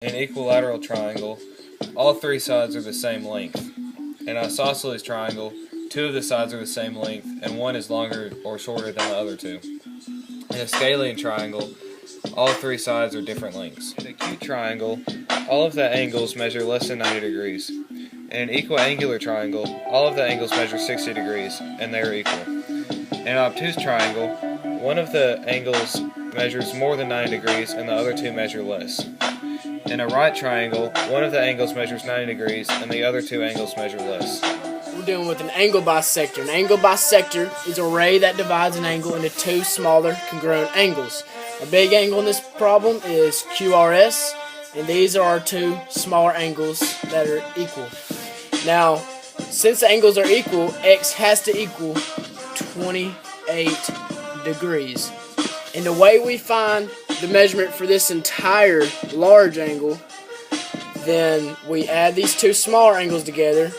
An equilateral triangle, all three sides are the same length. In an isosceles triangle, two of the sides are the same length, and one is longer or shorter than the other two. In a scalene triangle, all three sides are different lengths. In an acute triangle, all of the angles measure less than 90 degrees. In an equiangular triangle, all of the angles measure 60 degrees, and they are equal. In an obtuse triangle, one of the angles measures more than 90 degrees, and the other two measure less. In a right triangle, one of the angles measures 90 degrees, and the other two angles measure less. We're dealing with an angle bisector. An angle bisector is a ray that divides an angle into two smaller congruent angles. A big angle in this problem is QRS, and these are our two smaller angles that are equal. Now, since the angles are equal, X has to equal 28 degrees. And the way we find the measurement for this entire large angle, then we add these two smaller angles together,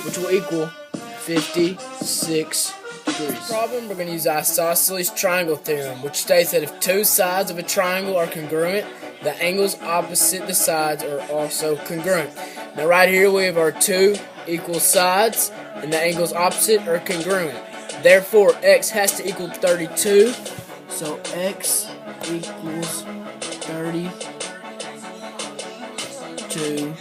which will equal 56 degrees. Problem, we're going to use the isosceles triangle theorem, which states that if two sides of a triangle are congruent, the angles opposite the sides are also congruent. Now right here we have our two equal sides, and the angles opposite are congruent. Therefore, X has to equal 32, so X equals 32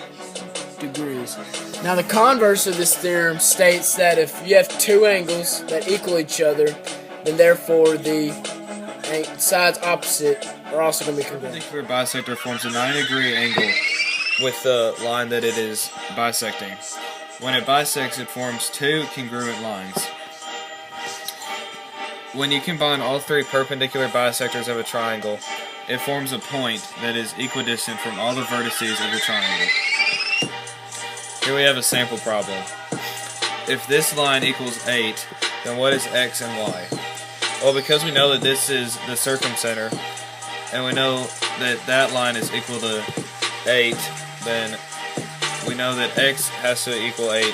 degrees. Now the converse of this theorem states that if you have two angles that equal each other, then therefore the sides opposite are also going to be congruent. A perpendicular bisector forms a 90-degree angle with the line that it is bisecting. When it bisects, it forms two congruent lines. When you combine all three perpendicular bisectors of a triangle, it forms a point that is equidistant from all the vertices of the triangle. Here we have a sample problem. If this line equals 8, then what is x and y? Well, because we know that this is the circumcenter, and we know that that line is equal to 8, then we know that x has to equal 8.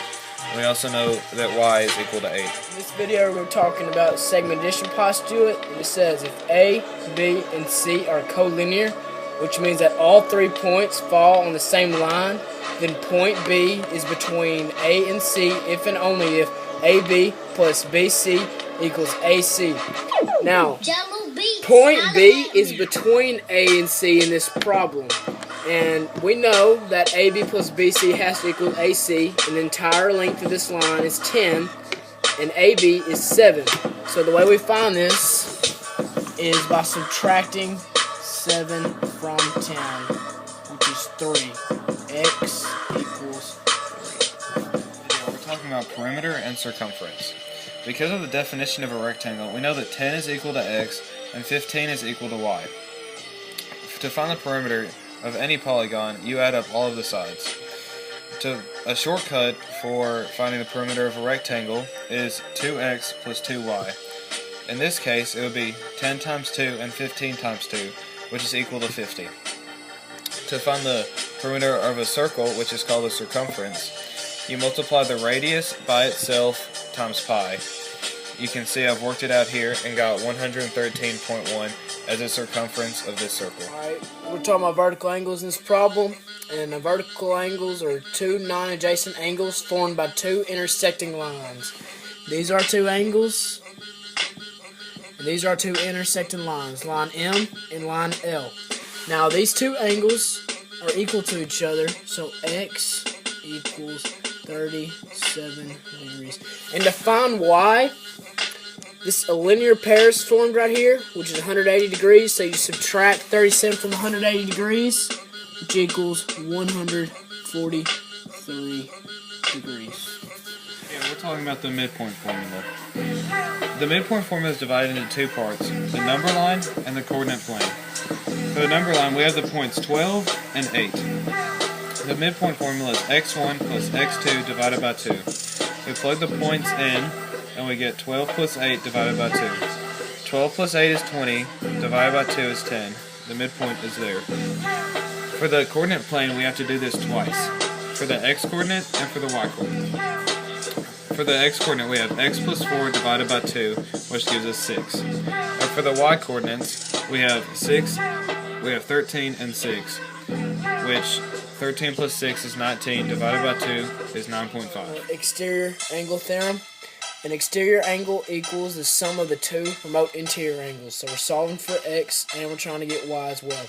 We also know that y is equal to 8. In this video we're talking about segment addition postulate, and it says if A, B, and C are collinear, which means that all 3 points fall on the same line, then point B is between A and C if and only if AB plus BC equals AC. Now, point B is between A and C in this problem. And we know that AB plus BC has to equal AC, and the entire length of this line is 10, and AB is 7. So the way we find this is by subtracting 7 from 10, which is 3. X equals 3. We're talking about perimeter and circumference. Because of the definition of a rectangle, we know that 10 is equal to x, and 15 is equal to y. To find the perimeter of any polygon, you add up all of the sides. A shortcut for finding the perimeter of a rectangle is 2x plus 2y. In this case, it would be 10 times 2 and 15 times 2, which is equal to 50. To find the perimeter of a circle, which is called the circumference, you multiply the radius by itself times pi. You can see I've worked it out here and got 113.1 as the circumference of this circle. Alright, we're talking about vertical angles in this problem, and the vertical angles are two non-adjacent angles formed by two intersecting lines. These are two angles, and these are two intersecting lines, line M and line L. Now these two angles are equal to each other, so X equals 37 degrees. And to find Y, a linear pair is formed right here, which is 180 degrees, so you subtract 37 from 180 degrees, which equals 143 degrees. Yeah, we're talking about the midpoint formula. The midpoint formula is divided into two parts, the number line and the coordinate plane. For the number line, we have the points 12 and 8. The midpoint formula is x1 plus x2 divided by 2. We plug the points in, and we get 12 plus 8 divided by 2. 12 plus 8 is 20, divided by 2 is 10. The midpoint is there. For the coordinate plane, we have to do this twice. For the x-coordinate and for the y-coordinate. For the x-coordinate, we have x plus 4 divided by 2, which gives us 6. And for the y-coordinates, we have 13 and 6. which 13 plus 6 is 19, divided by 2 is 9.5. Exterior angle theorem. An exterior angle equals the sum of the two remote interior angles. So we're solving for x and we're trying to get y as well.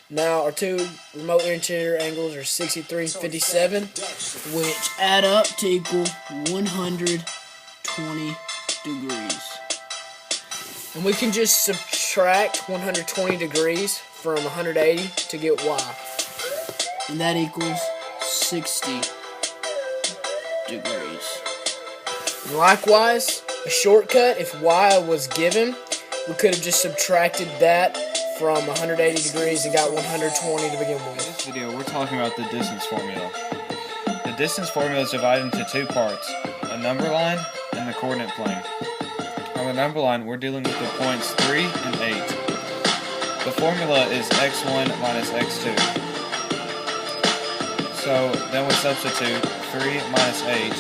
Now our two remote interior angles are 63 and 57, which add up to equal 120 degrees. And we can just subtract 120 degrees from 180 to get y. And that equals 60 degrees. And likewise, a shortcut, if y was given, we could have just subtracted that from 180 degrees and got 120 to begin In with. this video, we're talking about the distance formula. The distance formula is divided into two parts, a number line and the coordinate plane. On the number line, we're dealing with the points 3 and 8. The formula is x1 minus x2. So then we substitute 3 minus 8,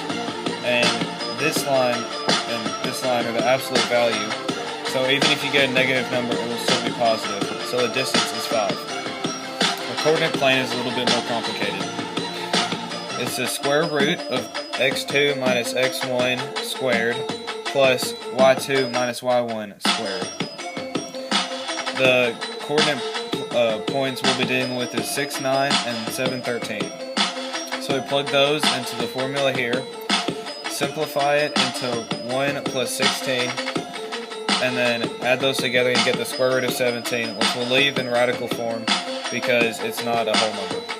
and this line and this line are the absolute value. So even if you get a negative number, it will still be positive. So the distance is 5. The coordinate plane is a little bit more complicated. It's the square root of x2 minus x1 squared plus y2 minus y1 squared. The coordinate points we'll be dealing with is 6, 9, and 7, 13. So we plug those into the formula here, simplify it into 1 plus 16, and then add those together and you get the square root of 17, which we'll leave in radical form because it's not a whole number.